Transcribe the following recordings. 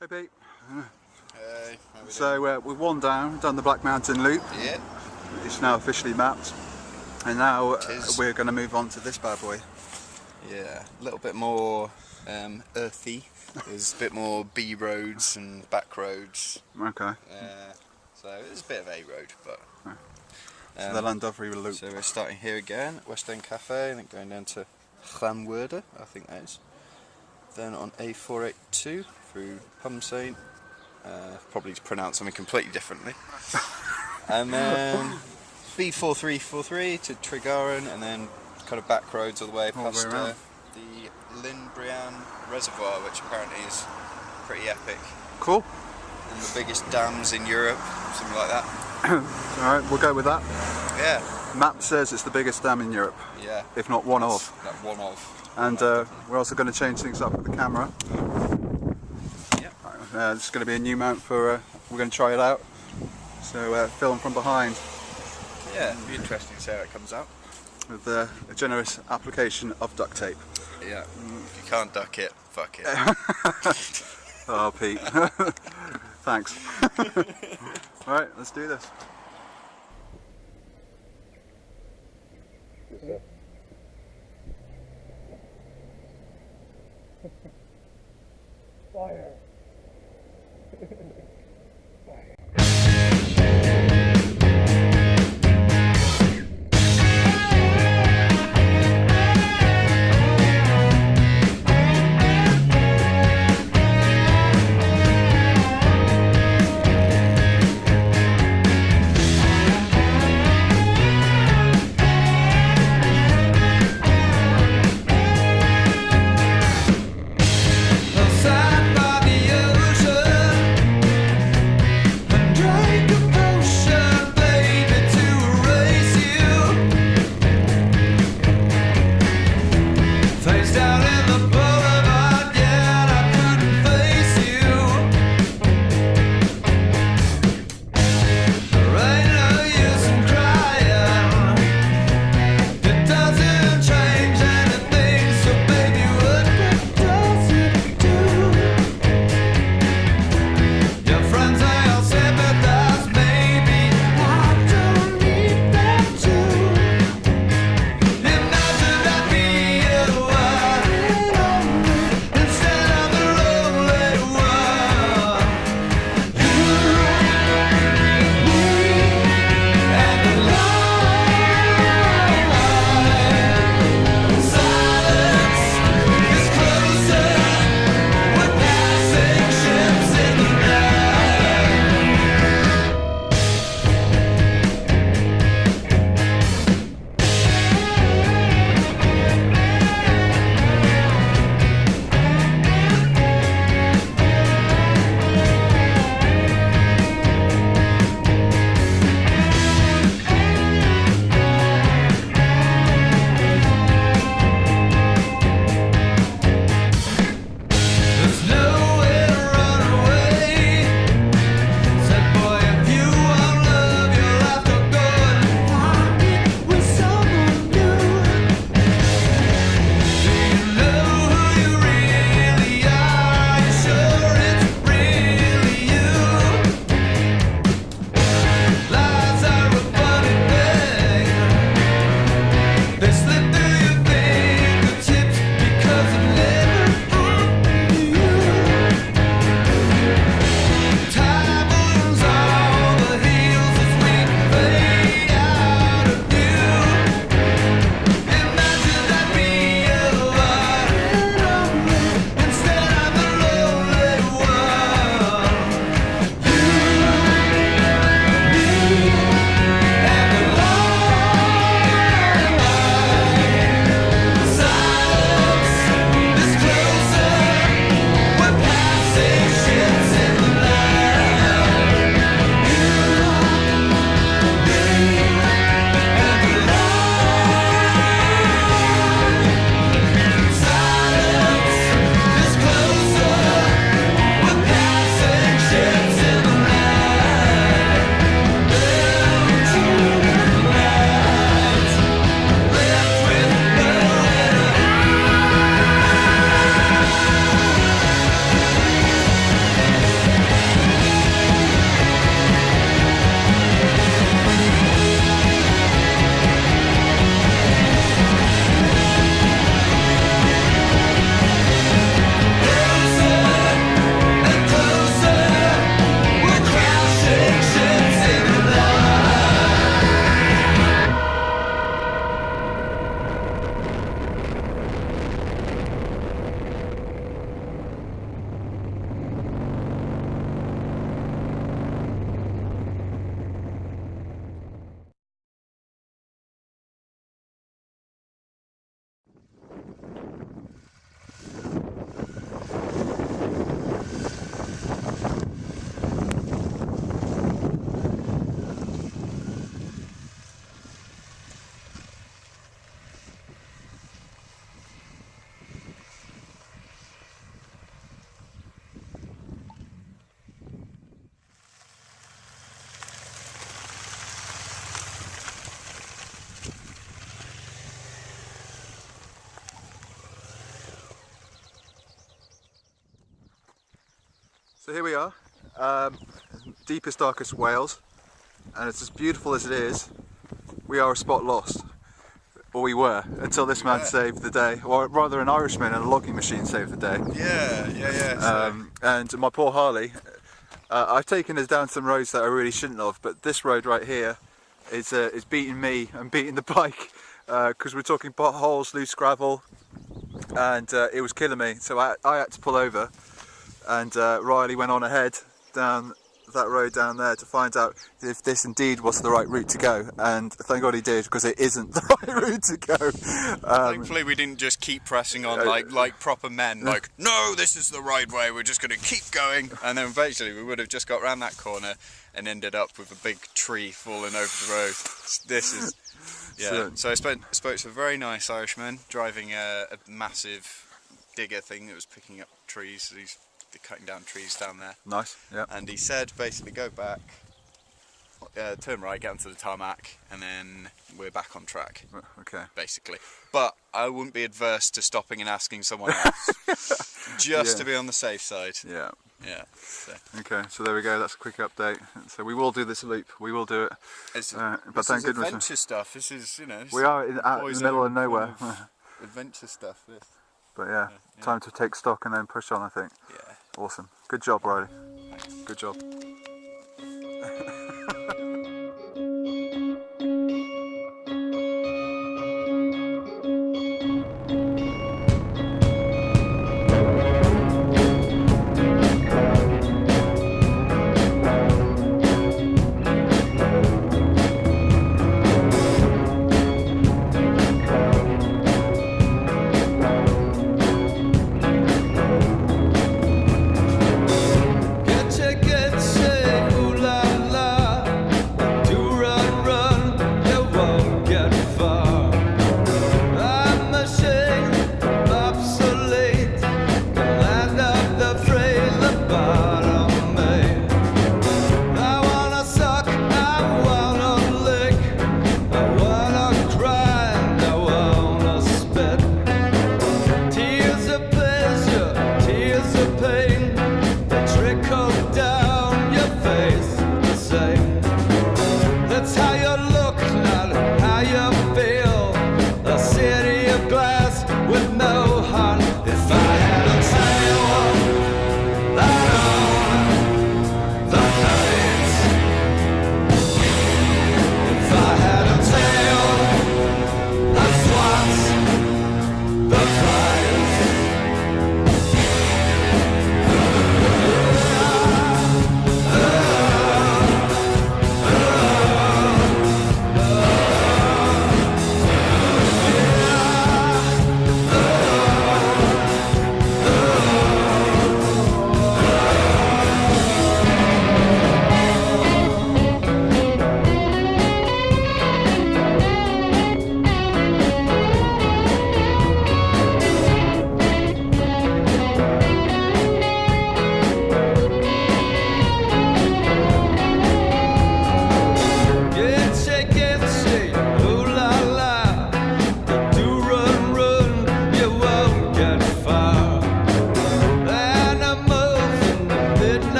Hey Pete. Hey, how we So we've worn down, done the Black Mountain Loop. Yeah. It's now officially mapped. And now Tis. we're going to move on to this bad boy. Yeah, a little bit more earthy. There's a bit more B roads and back roads. Okay. So it's a bit of A road, but. So the Llandovery Loop. So we're starting here again, West End Cafe, and then going down to Llandovery, I think that is. Then on A482 through Pumsaint, probably to pronounce something completely differently. And then B4343 to Tregaron, and then kind of back roads all the way past the Llandovery Reservoir, which apparently is pretty epic. Cool. One of the biggest dams in Europe, something like that. Alright, we'll go with that. Yeah. Map says it's the biggest dam in Europe. Yeah. If not one of. Like one of. And we're also going to change things up with the camera. Yep. This is going to be a new mount for, we're going to try it out. So film from behind. Yeah, it'll be interesting to see how it comes out. With a generous application of duct tape. Yeah. If you can't duck it, fuck it. Oh, Pete. Thanks. Alright, let's do this. Fire! Outside by the ocean, So here we are, deepest, darkest Wales, and it's as beautiful as it is. We are a spot lost, or we were, until this man saved the day, or rather an Irishman and a logging machine saved the day. Yeah. And my poor Harley, I've taken us down some roads that I really shouldn't have, but this road right here is beating me and beating the bike, because we're talking potholes, loose gravel, and it was killing me. So I had to pull over, and Riley went on ahead down that road down there to find out if this indeed was the right route to go, and thank God he did, because it isn't the right route to go. Thankfully we didn't just keep pressing on like proper men, like, no, this is the right way, we're just going to keep going, and then eventually we would have just got around that corner and ended up with a big tree falling over the road. This is, yeah. So I spoke to a very nice Irishman driving a massive digger thing that was picking up trees. So he's cutting down trees down there. Nice, yeah. And he said basically go back, turn right, get onto the tarmac, and then we're back on track. Okay. Basically. But I wouldn't be adverse to stopping and asking someone else, just to be on the safe side. Yeah. Yeah. So. Okay, so there we go. That's a quick update. So we will do this loop. We will do it. But thank goodness. Adventure stuff. This is, we are out in the middle of nowhere. Adventure stuff. This. But yeah, time to take stock and then push on, I think. Yeah. Awesome. Good job, Riley. Thanks. Good job.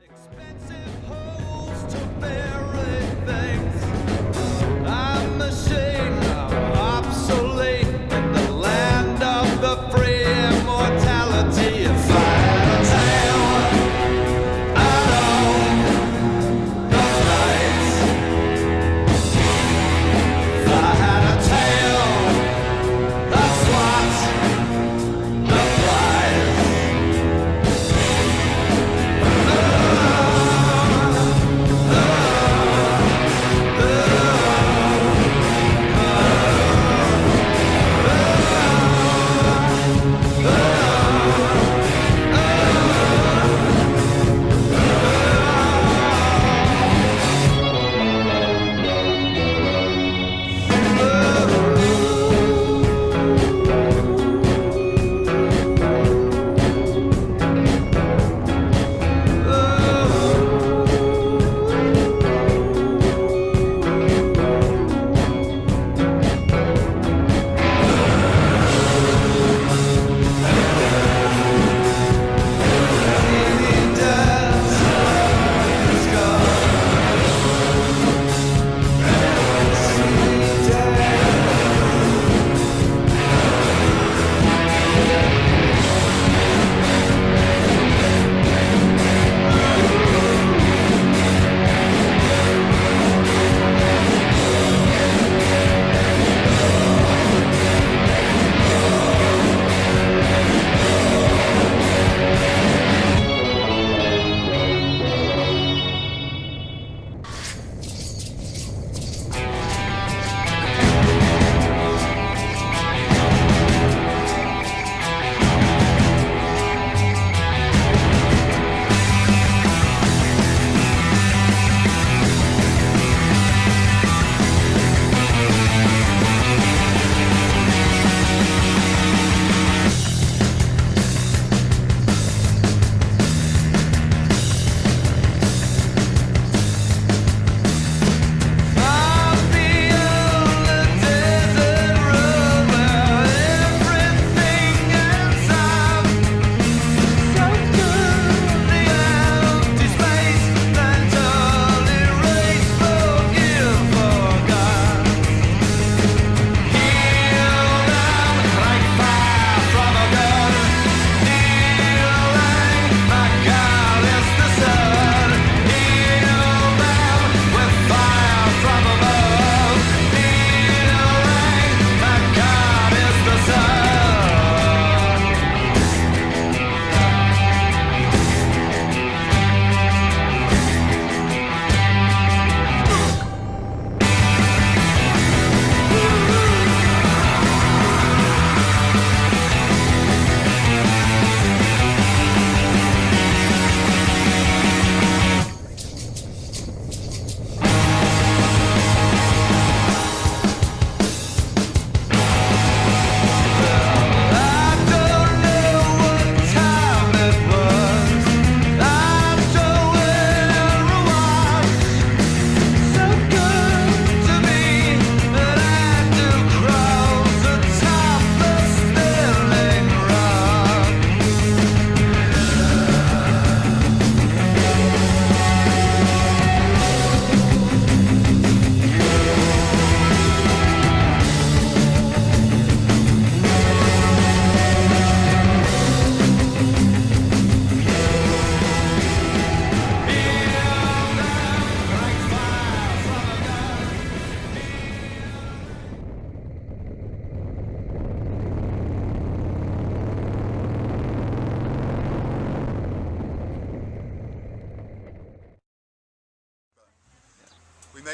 Expensive holes to bury things. I'm ashamed I'm obsolete in the land of the free immortality. If I had a tail, I'd own the flights. If I had a tail, that's what the prize.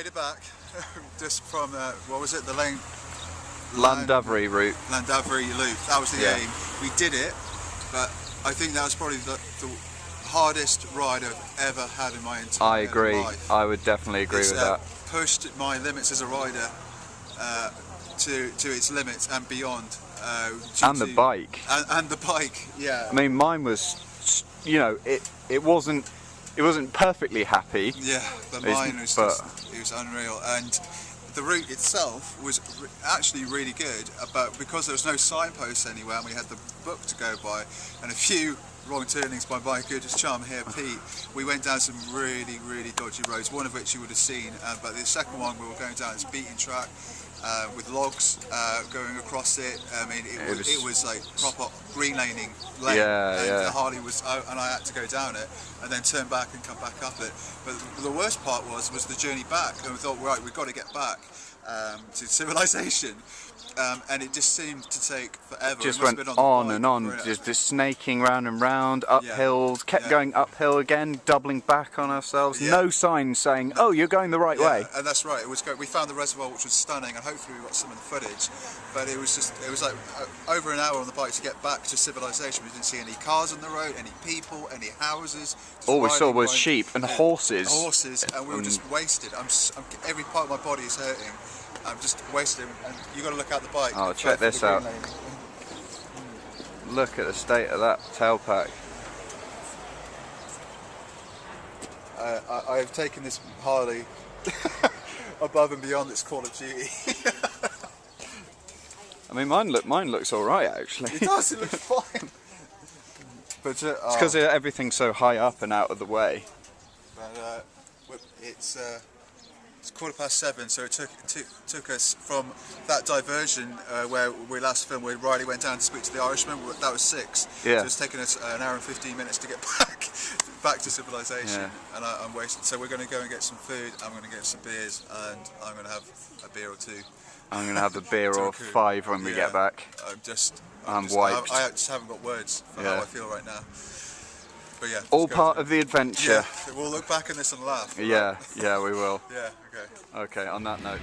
made it back just from what was it? The Llandovery route. Llandovery loop. That was the Yeah. aim. We did it, but I think that was probably the hardest ride I've ever had in my entire I agree. life. I would definitely agree It's, with that. pushed my limits as a rider to its limits and beyond. And the bike. And the bike, yeah. I mean, mine was, you know, it wasn't perfectly happy. Yeah, but It's- mine was but- just, it was unreal. And the route itself was actually really good, but because there was no signposts anywhere and we had the book to go by and a few wrong turnings by my good charm here, Pete, we went down some really, really dodgy roads, one of which you would have seen, but the second one we were going down this beaten track with logs going across it. I mean, it was like proper green laning lane, Yeah, and yeah. the Harley was out and I had to go down it and then turn back and come back up it. But the worst part was the journey back, and we thought, right, we've got to get back to civilization. And it just seemed to take forever. Just We must went have been on the and bike on, for- just snaking round and round, up Yeah. hills, kept Yeah. going uphill again, doubling back on ourselves. Yeah. No signs saying, "Oh, you're going the right Yeah, way." and that's right. It was good. We found the reservoir, which was stunning, and hopefully we got some of the footage. But it was like over an hour on the bike to get back to civilization. We didn't see any cars on the road, any people, any houses. Just All we saw riding was around- sheep and Yeah, horses. Horses, and we were just wasted. Every part of my body is hurting. I'm just wasted, and you got to look out the bike. Oh, for check the this green out. lane. Look at the state of that tailpack. I've taken this Harley above and beyond its Call of Duty. I mean, mine looks all right actually. It does. It looks fine. But It's because everything's so high up and out of the way. It's 7:15, so it took us from that diversion where we last filmed, where Riley went down to speak to the Irishman. That was 6. Yeah. So it's taken us an hour and 15 minutes to get back to civilization, Yeah. and I'm wasted. So we're going to go and get some food. I'm going to get some beers, and I'm going to have a beer or two. I'm gonna have a beer To or recoup. 5 when we Yeah. get back. I'm wiped. I just haven't got words for how Yeah. I feel right now. But yeah, All let's go part for of the adventure. Yeah, we'll look back on this and laugh. Yeah, yeah, we will. Yeah. Okay. Okay, on that note.